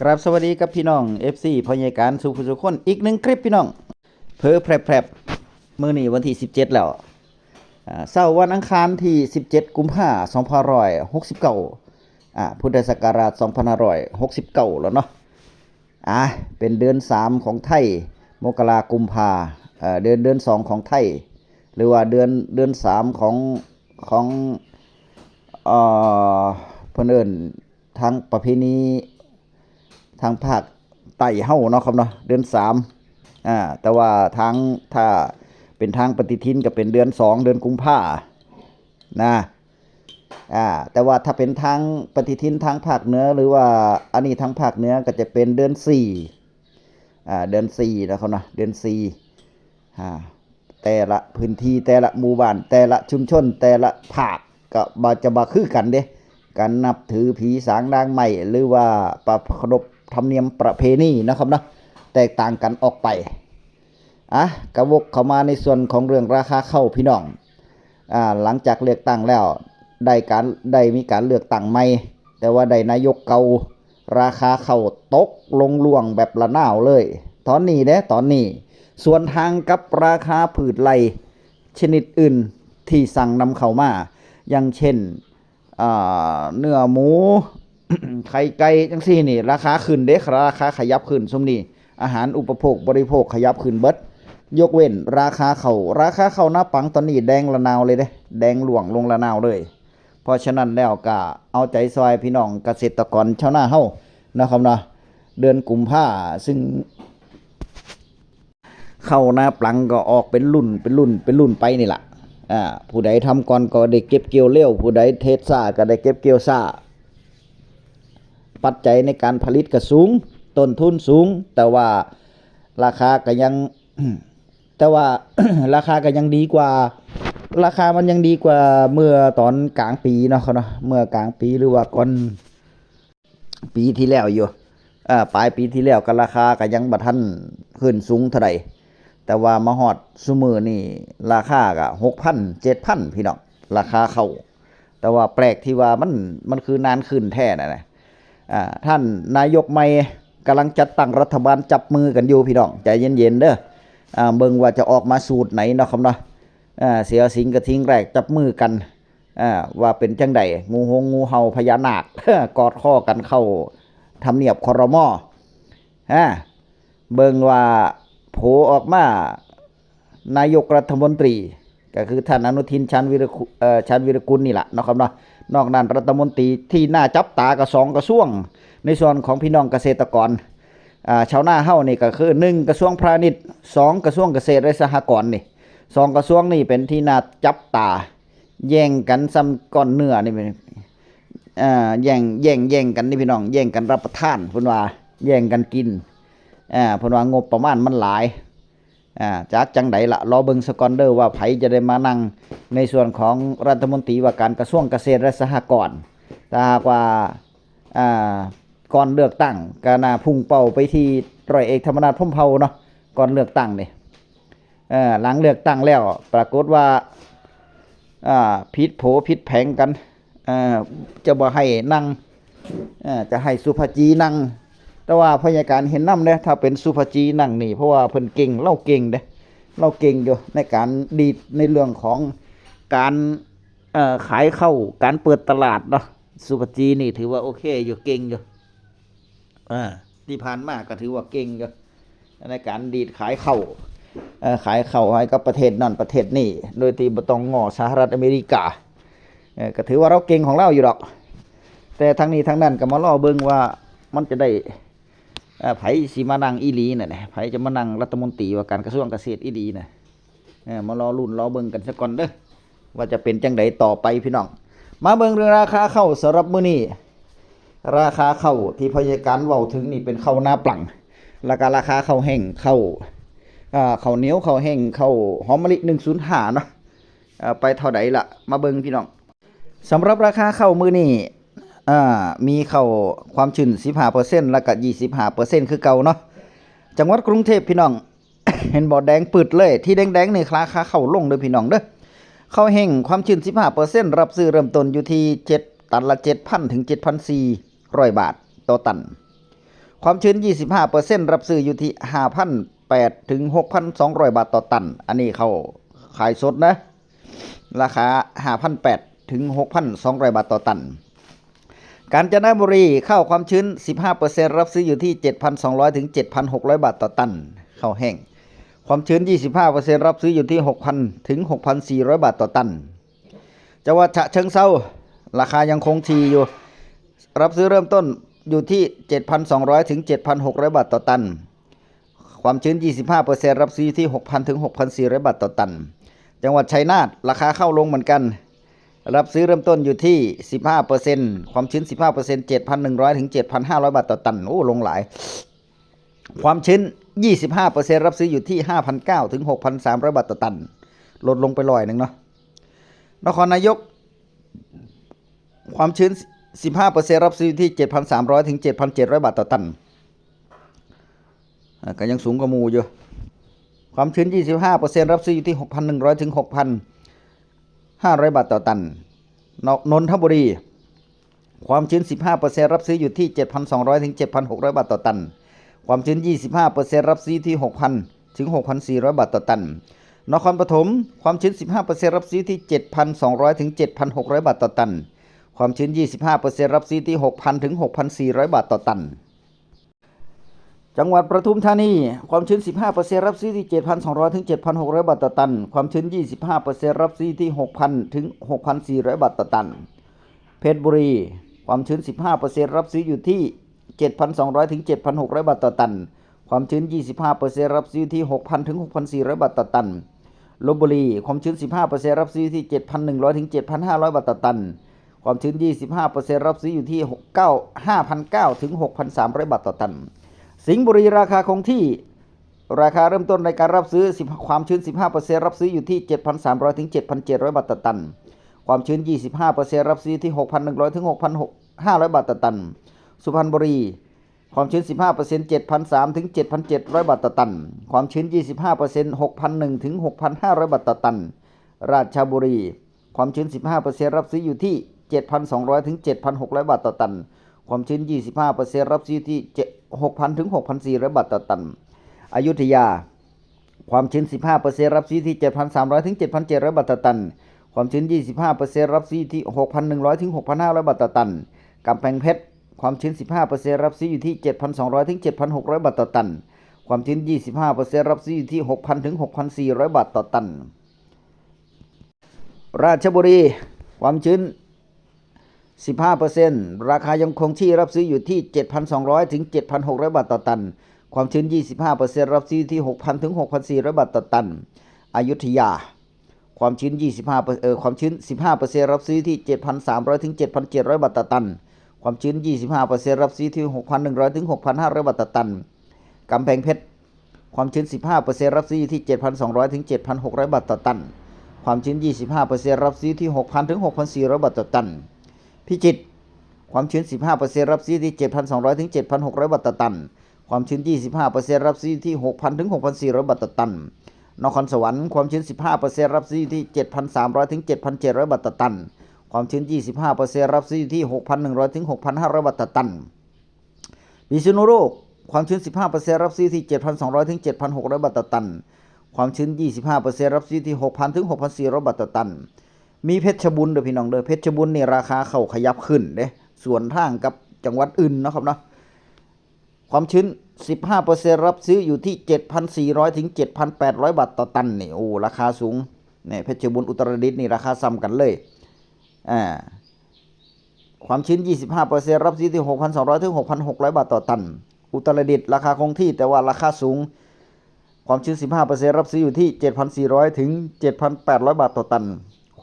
ครับสวัสดีครับพี่น้อง FC พยาการสุภสุคนอีกหนึ่งคลิปพี่น้องเพอแพรบมื้อนี้วันที่17แล้วเช้าวันอังคารที่17กุมภาพันธ์2569พุทธศักราช2569แล้วเนาะเป็นเดือน3ของไทยมกรากุมภาเดือน2ของไทยหรือว่าเดือน3ของเอ่อเพิ่นเอิ้นทางประเพณีทางภาคใต้เฮาเนาะครับเนาะเดือน3แต่ว่าถ้าเป็นทางปฏิทินก็เป็นเดือน2เดือนกุมภานะแต่ว่าถ้าเป็นทางปฏิทินทางภาคเหนือหรือว่าอันนี้ทางภาคเหนือก็จะเป็นเดือน4เดือน4นะครับเนาะเดือน4แต่ละพื้นที่แต่ละหมู่บ้านแต่ละชุมชนแต่ละภาคก็บ่คือกันเด้การนับถือผีสางนางไม้หรือว่าประเพณีธรรมเนียมประเพณีนะครับเนาะแตกต่างกันออกไปกระวกเข้ามาในส่วนของเรื่องราคาข้าวพี่น้องหลังจากเลือกตั้งแล้วได้มีการเลือกตั้งใหม่แต่ว่าได้นายกเก่าราคาข้าวตกลงล่วงแบบละนาวเลยตอนนี้ส่วนทางกับราคาพืชไร่ชนิดอื่นที่สั่งนำเข้ามาอย่างเช่นเนื้อหมู ไข่ไก่จังซี่นี่ราคาขึ้นเด้ราคาขยับขึ้นซุมนี้อาหารอุปโภคบริโภคขยับขึ้นเบิดยกเว้นราคาข้าวหน้าปังตอนนี้แดงละนาวเลยเด้แดงหลวงลงละนาวเลยเพราะฉะนั้นแล้วก็เอาใจซอยพี่น้องเกษตรกรชาวนาเฮานะครับเนาะเดือนกุมภาซึ่งข้าวหน้าปังก็ออกเป็นรุ่นไปนี่ล่ะผู้ใดทำก่อนก็ได้เก็บเกี่ยวเร็วผู้ใดเทศซ่าก็ได้เก็บเกี่ยวซ่าปัจจัยในการผลิตก็สูงต้นทุนสูงแต่ว่าราคาก็ยัง แต่ว่า ราคาก็ยังดีกว่าราคามันยังดีกว่าเมื่อตอนกลางปีเนาะครับเนาะเมื่อกลางปีหรือว่าก่อนปีที่แล้วอยู่ปลายปีที่แล้วก็ราคาก็ยังบ่ทันขึ้นสูงเท่าใดแต่ว่ามาฮอดซุมื้อนี่ราคาก็6,000 7,000พี่น้องราคาเข้าแต่ว่าแปลกที่ว่ามันคือนานขึ้นแท้นะท่านนายกใหม่กำลังจัดตั้งรัฐบาลจับมือกันอยู่พี่น้องใจเย็นๆเด้อเบิ่งว่าจะออกมาสูตรไหนเนาะครับเนาะเสียสิงกระทิงแรกจับมือกันว่าเป็นจังใดงูเห่าพญานาค กอดข้อกันเข้าทำเนียบครม.เบิ่งว่าโผออกมานายกรัฐมนตรีก็คือท่านอนุทินชาญวิรกุลนี่แหละเนาะครับเนาะนอกนั้นรัฐมนตรีที่น่าจับตาก็2กระทรวงในส่วนของพี่น้องเกษตรกรชาวนาเฮานี่ก็คือ1กระทรวงพาณิชย์2กระทรวงเกษตรและสหกรณ์นี่2กระทรวงนี่เป็นที่น่าจับตาแย่งกันซ้ำก้อนเนื้อนี่แย่งกันนี่พี่น้องแย่งกันรับประทานเพิ่นว่าแย่งกันกินเพิ่นว่างบประมาณมันหลายจากจังไดล่ะรอเบิ่งสกอนเดอร์ว่าไผจะได้มานั่งในส่วนของรัฐมนตรีว่าการกระทรวงเกษตรและสหกรณ์ถ้าหากว่าก่อนเลือกตั้งก็น่าพุ่งเป้าไปที่ร้อยเอกธรรมนัสพรหมเผ่าเนาะก่อนเลือกตั้งนี่หลังเลือกตั้งแล้วปรากฏว่าผิดโผผิดแผงกันจะบ่ให้นั่งจะให้สุภาจีนั่งแต่ว่าพยาการเห็นนำเด้ถ้าเป็นสุภาจีนั่งนี่เพราะว่าเพิ่นเก่งเล่าเก่งเด้เราเก่งอยู่ในการดีดในเรื่องของการขายเข้าการเปิดตลาดเนาะสุภาจีนี่ถือว่าโอเคอยู่เก่งอยู่ที่ผ่านมาก็ถือว่าเก่งอยู่ในการดีดขายเข้าให้กับประเทศนั่นประเทศนี่โดยที่บ่ต้องง้อสหรัฐอเมริกาก็ถือว่าเราเก่งของเราอยู่ดอกแต่ทั้งนี้ทั้งนั้นก็มารอเบิ่งว่ามันจะได้ไผสิมานั่งอีหลีน่ะไผจะมานั่งรัฐมนตรีว่าการกระทรวงเกษตรอีหลีน่ะมารอลุ้นรอเบิ่งกันซะก่อนเด้อว่าจะเป็นจังไดต่อไปพี่น้องมาเบิ่งเรื่องราคาข้าวสำหรับมื้อนี้ราคาข้าวที่พยาการเว้าถึงนี่เป็นข้าวหน้าปลังแล้วก็ราคาข้าวแห้งข้าวเหนียวข้าวแห้งข้าวหอมมะลิ105เนาะไปเท่าใดล่ะมาเบิ่งพี่น้องสำหรับราคาข้าวมื้อนี้มีข้าวความชื้น 15% แล้วก็ 25% คือเก่าเนาะจังหวัดกรุงเทพพี่น้อง เห็นบ่แดงปืดเลยที่แดงๆนี่ราคาข้าวลงเด้อพี่น้องเด้อข้าวแห้งความชื้น 15% รับซื้อเริ่มต้นอยู่ที่7ตันละ 7,000 ถึง 7,400 บาทต่อตัน ความชื้น 25% รับซื้ออยู่ที่ 5,800 ถึง 6,200 บาทต่อตันอันนี้เขาขายสดนะราคา 5,800 ถึง 6,200 บาทต่อตันกาญจนบุรีข้าวความชื้น 15% รับซื้ออยู่ที่ 7,200 ถึง 7,600 บาทต่อตันข้าวแห้งความชื้น 25% รับซื้ออยู่ที่ 6,000 ถึง 6,400 บาทต่อตันจังหวัดฉะเชิงเทราราคายังคงที่อยู่รับซื้อเริ่มต้นอยู่ที่ 7,200 ถึง 7,600 บาทต่อตันความชื้น 25% รับซื้อที่ 6,000 ถึง 6,400 บาทต่อตันจังหวัดชัยนาทราคาเข้าลงเหมือนกันรับซื้อเริ่มต้นอยู่ที่ 15% ความชื้น 15% 7,100 ถึง 7,500 บาทต่อตันโอ้ลงหลายความชื้น 25% รับซื้ออยู่ที่ 5,900 ถึง 6,300 บาทต่อตันลดลงไป100นึงเนาะนครนายกความชื้น 15% รับซื้ออยู่ที่ 7,300 ถึง 7,700 บาทต่อตันก็ยังสูงกว่าหมู่อยู่ความชื้น 25% รับซื้ออยู่ที่ 6,100 ถึง 6,500 บาทต่อตันนนทบุรีความชื้น 15% รับซื้ออยู่ที่ 7,200 ถึง 7,600 บาทต่อตันความชื้น 25% รับซื้อที่ 6,000 ถึง 6,400 บาทต่อตันนครปฐมความชื้น 15% รับซื้อที่ 7,200 ถึง 7,600 บาทต่อตันความชื้น 25% รับซื้อที่ 6,000 ถึง 6,400 บาทต่อตันจังหวัดปทุมธานีความชื้น 15% รับซื้อที่ 7,200 ถึง 7,600 บาทต่อตันความชื้น 25% รับซื้อที่ 6,000 ถึง 6,400 บาทต่อตันเพชรบุรีความชื้น 15% รับซื้ออยู่ที่ 7,200 ถึง 7,600 บาทต่อตันความชื้น 25% รับซื้อที่ 6,000 ถึง 6,400 บาทต่อตันลพบุรีความชื้น 15% รับซื้อที่ 7,100 ถึง 7,500 บาทต่อตันความชื้น 25% รับซื้ออยู่ที่ 5,900 ถึง 6,300 บาทต่อตันสิงห์บุรีราคาคงที่ราคาเริ่มต้นในการรับซื้อความชื้น 15% รับซื้ออยู่ที่ 7,300 ถึง 7,700 บาทต่อตันความชื้น 25% รับซื้อที่ 6,100 ถึง 6,500 บาทต่อตันสุพรรณบุรีความชื้น 15% 7,300 ถึง 7,700 บาทต่อตันความชื้น 25% 6,100 ถึง 6,500 บาทต่อตันราชบุรีความชื้น 15% รับซื้ออยู่ที่ 7,200 ถึง 7,600 บาทต่อตันความชื้น 25% รับซื้อที่ 6,000 ถึง 6,400 บาทต่อตันอยุธยาความชื้น 15% รับซื้อที่ 7,300 ถึง 7,700 บาทต่อตันความชื้น 25% รับซื้อที่ 6,100 ถึง 6,500 บาทต่อตันกำแพงเพชรความชื้น 15% รับซื้ออยู่ที่ 7,200 ถึง 7,600 บาทต่อตันความชื้น 25% รับซื้ออยู่ที่ 6,000 ถึง 6,400 บาทต่อตันราชบุรีความชื้น 15% ราคายังคงที่รับซื้ออยู่ที่ 7,200 ถึง 7,600 บาทต่อตันความชื้น 25% รับซื้อที่ 6,000 ถึง 6,400 บาทต่อตันอยุธยาความชื้น ความชื้น 15% รับซื้อที่ 7,300 ถึง 7,700 บาทต่อตันความชื้น 25% รับซื้อที่ 6,100 ถึง 6,500 บาทต่อตันกำแพงเพชรความชื้น 15% รับซื้อที่ 7,200 ถึง 7,600 บาทต่อตันความชื้น 25% รับซื้อที่ 6,000 ถึง 6,400 บาทต่อตันพิจิตรความชื้น 15% รับซื้อที่ 7,200 ถึง 7,600 บาทต่อตันความชื้น 25% รับซื้อที่ 6,000 ถึง 6,400 บาทต่อตันนครสวรรค์ความชื้น 15% รับซื้อที่ 7,300 ถึง 7,700 บาทต่อตันความชื้น 25% รับซื้อที่ 6,100 ถึง 6,500 บาทต่อตันพิษณุโลกความชื้น 15% รับซื้อที่ 7,200 ถึง 7,600 บาทต่อตันความชื้น 25% รับซื้อที่ 6,000 ถึง 6,400 บาทต่อตันมีเพชรบุรีเด้อพี่น้องเด้อเพชรบุรีนี่ราคาเข้าขยับขึ้นเด้ส่วนทางกับจังหวัดอื่นนะครับเนาะความชื้น 15% รับซื้ออยู่ที่ 7,400 ถึง 7,800 บาทต่อตันนี่โอ้ราคาสูงนี่เพชรบุรีอุตรดิตถ์นี่ราคาซ้ำกันเลยความชื้น 25% รับซื้อที่ 6,200 ถึง 6,600 บาทต่อตันอุตรดิตถ์ราคาคงที่แต่ว่าราคาสูงความชื้น 15% รับซื้ออยู่ที่ 7,400 ถึง 7,800 บาทต่อตัน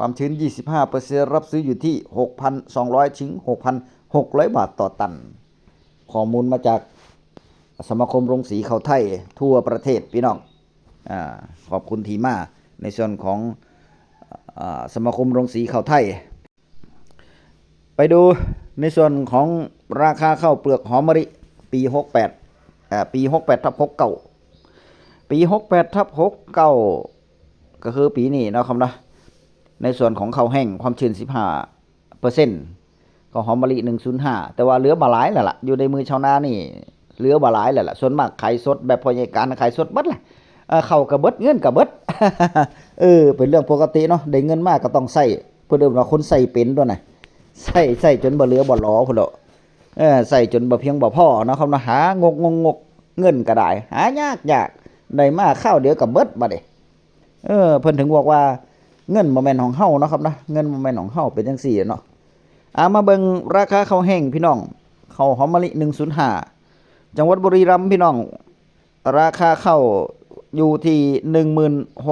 ความชื้น 25% รับซื้ออยู่ที่ 6,200 ถึง 6,600 บาทต่อตันข้อมูลมาจากสมาคมโรงสีข้าวไทยทั่วประเทศพี่น้องขอบคุณทีมาในส่วนของสมาคมโรงสีข้าวไทยไปดูในส่วนของราคาข้าวเปลือกหอมมะลิปี68ปี 68/69ปี 68/69ก็คือปีนี้นะครับนะในส่วนของข้าวแห้งความชื้น 15% ก็หอมมะลิ105แต่ว่าเหลือบ่หลายแล้วล่ะอยู่ในมือชาวนานี่ เหลือบ่หลายแล้วล่ะส่วนมากขายสดแบบพ่อใหญ่การขายสดเบิดแหละเข้าก็เบิดเงินก็เบิด เป็นเรื่องปกติเนาะได้เงินมาก็ต้องใช้เพิ่นเอิ้นว่าคนใช้เป็นตัวน่ะใช้จนบ่เหลือบ่หลอพุ่นเนาะใช้จนบ่เพียงบ่พอเนาะครับเนาะหางกเงินก็ได้หายากได้มาคราวเดียวก็เบิดบัดนี้เพิ่นถึงบอกว่าเงินบ่แม่นของเฮาเนาะครับนะเงินบ่แม่นของเฮาเป็นจังซี่เนาะมาเบิ่งราคาข้าวแห้งพี่น้องข้าวหอมมะลิ105จังหวัดบุรีรัมย์พี่น้องราคาข้าวอยู่ที่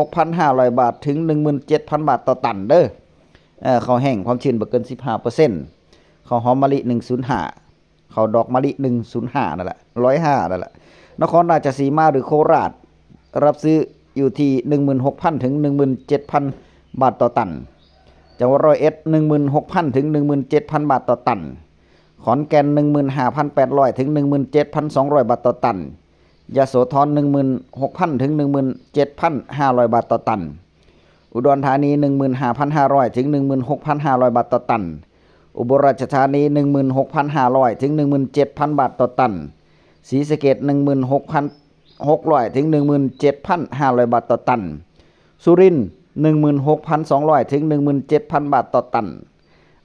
16,500 บาทถึง 17,000 บาทต่อตันเด้อข้าวแห้งความชื้นบ่เกิน 15% ข้าวหอมมะลิ105ข้าวดอกมะลิ105นั่นแหละ105นั่นแหละนครราชสีมาหรือโคราชรับซื้ออยู่ที่ 16,000 ถึง 17,000 บาทต่อตันจังหวัดร้อยเอ็ด 16,000 ถึง 17,000 บาทต่อตันขอนแก่น 15,800 ถึง 17,200 บาทต่อตันยโสธร 16,000 ถึง 17,500 บาทต่อตันอุดรธานี 15,500 ถึง 16,500 บาทต่อตันอุบลราชธานี 16,500 ถึง 17,000 บาทต่อตันศรีสะเกษ 16,600 ถึง 17,500 บาทต่อตันสุรินทร์ 16,200 ถึง 17,000 บาทต่อตัน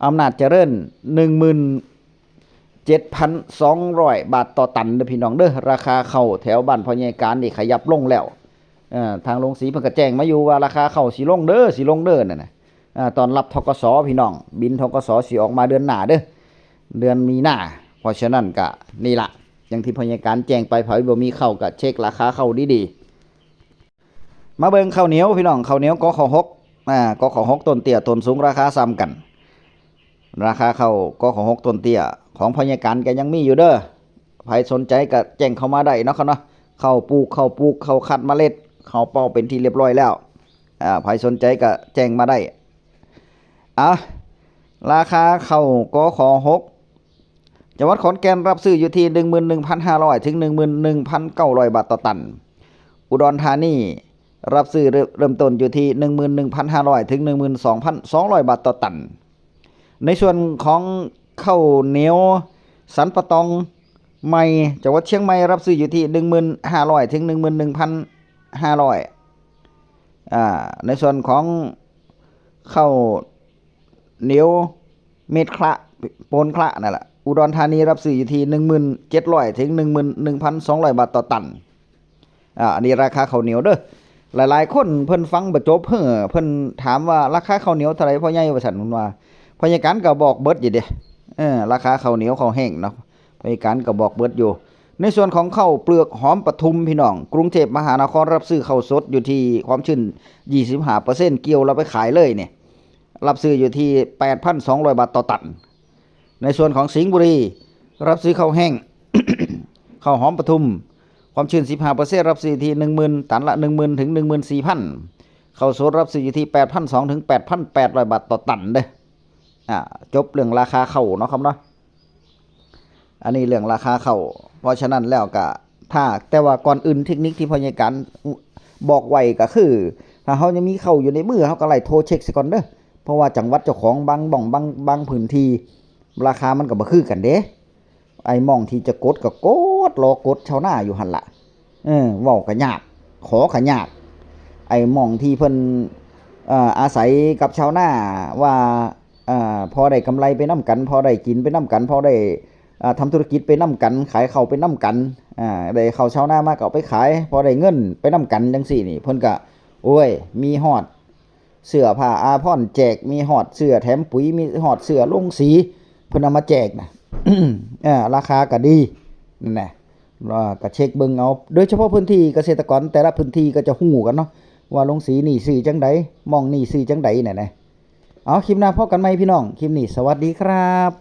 อำนาจเจริญ 17,200 บาทต่อตันเด้อพี่น้องเด้อราคาข้าวแถวบ้านพ่อใหญ่การนี่ขยับลงแล้วทางโรงสีเพิ่นก็แจ้งมาอยู่ว่าราคาข้าวสิลงเด้อนั่นน่ะตอนรับธกสพี่น้องบินธกสสิออกมาเดือนหน้าเด้อเดือนมีนาเพราะฉะนั้นก็นี่ล่ะอย่างที่พ่อใหญ่การแจ้งไปไผบ่มีข้าวก็เช็คราคาข้าวดีๆมาเบิ่งข้าวเหนียวพี่น้องข้าวเหนียวกข6กข6ต้นเตี้ยต้นสูงราคาซ้ำกันราคาข้าวกข6ต้นเตี้ยของพ่อใหญ่การก็ยังมีอยู่เด้อใครสนใจก็แจ้งเข้ามาได้เนาะครับเนาะข้าวปลูกข้าวคัดเมล็ดข้าวเป้าเป็นที่เรียบร้อยแล้วใครสนใจก็แจ้งมาได้ราคาข้าวกข6จังหวัดขอนแก่นรับซื้ออยู่ที่ 11,500 ถึง 11,900 บาทต่อตันอุดรธานีรับซื้อเริ่มต้นอยู่ที่ 11,500 ถึง 12,200 บาทต่อตันในส่วนของข้าวเหนียวสันปะตองใหม่จังหวัดเชียงใหม่รับซื้ออยู่ที่ 15,000 ถึง 11,500ในส่วนของข้าวเหนียวเม็ดคละโปนคละนั่นแหละอุดรธานีรับซื้ออยู่ที่ 17,000 ถึง 11,200 บาทต่อตันอันนี้ราคาข้าวเหนียวเด้อหลายๆคนเพิ่นฟังบ่จบเพิ่นถามว่าราคาข้าวเหนียวเท่าไหร่พ่อใหญ่ว่าซั่นเพิ่นว่าพ่อใหญ่การก็บอกเบิดอยู่เด้ราคาข้าวเหนียวข้าวแห้งเนาะพ่อใหญ่การก็บอกเบิดอยู่ในส่วนของข้าวเปลือกหอมปทุมพี่น้องกรุงเทพมหานครรับซื้อข้าวสดอยู่ที่ความชื้น 25% เกี่ยวแล้วไปขายเลยเนี่ยรับซื้ออยู่ที่ 8,200 บาทต่อตันในส่วนของสิงห์บุรีรับซื้อข้าวแห้ง ข้าวหอมปทุมความชื้น 15% รับซื้อที่ 10,000 ตันละ 10,000 ถึง 14,000 ข้าวสดรับซื้ออยู่ที่ 8,200 ถึง 8,800 บาทต่อตันเด้อจบเรื่องราคาข้าวเนาะครับเนาะอันนี้เรื่องราคาข้าวเพราะฉะนั้นแล้วก็แต่ว่าก่อนอื่นเทคนิคที่พ่อใหญ่การบอกไว้ก็คือถ้าเฮายังมีข้าวอยู่ในมือเฮาก็ไล่โทรเช็คซะก่อนเด้อเพราะว่าจังหวัดเจ้าของบางพื้นที่ราคามันก็บ่คือกันเด้ไอ้หม่องที่จะกดก็กดรอกดชาวนาอยู่หั่นล่ะเว้าก็ยากขอก็ยากไอ้หม่องที่เพิ่นอาศัยกับชาวนาว่าพอได้กำไรไปนำกันพอได้กินไปนำกันพอได้ทำธุรกิจไปนำกันขายข้าวไปนำกันได้ข้าวชาวนามาก็เอาไปขายพอได้เงินไปนำกันจังซี่นี่เพิ่นก็โอ้ยมีฮอดเสื้อผ้าอาภรณ์แจกมีฮอดเสื้อแถมปุ๋ยมีฮอดเสื้อลงสีเพิ่นเอามาแจกนะ ราคาก็ดีนั่นแหละก็เช็คเบิ่งเอาโดยเฉพาะพื้นที่เกษตรกรแต่ละพื้นที่ก็จะฮู้กันเนาะว่าลงสีนี่ซื้อจังไดมองนี่ซื้อจังได๋น่ะนะเอาคลิปหน้าพบกันใหม่พี่น้องคลิปนี้สวัสดีครับ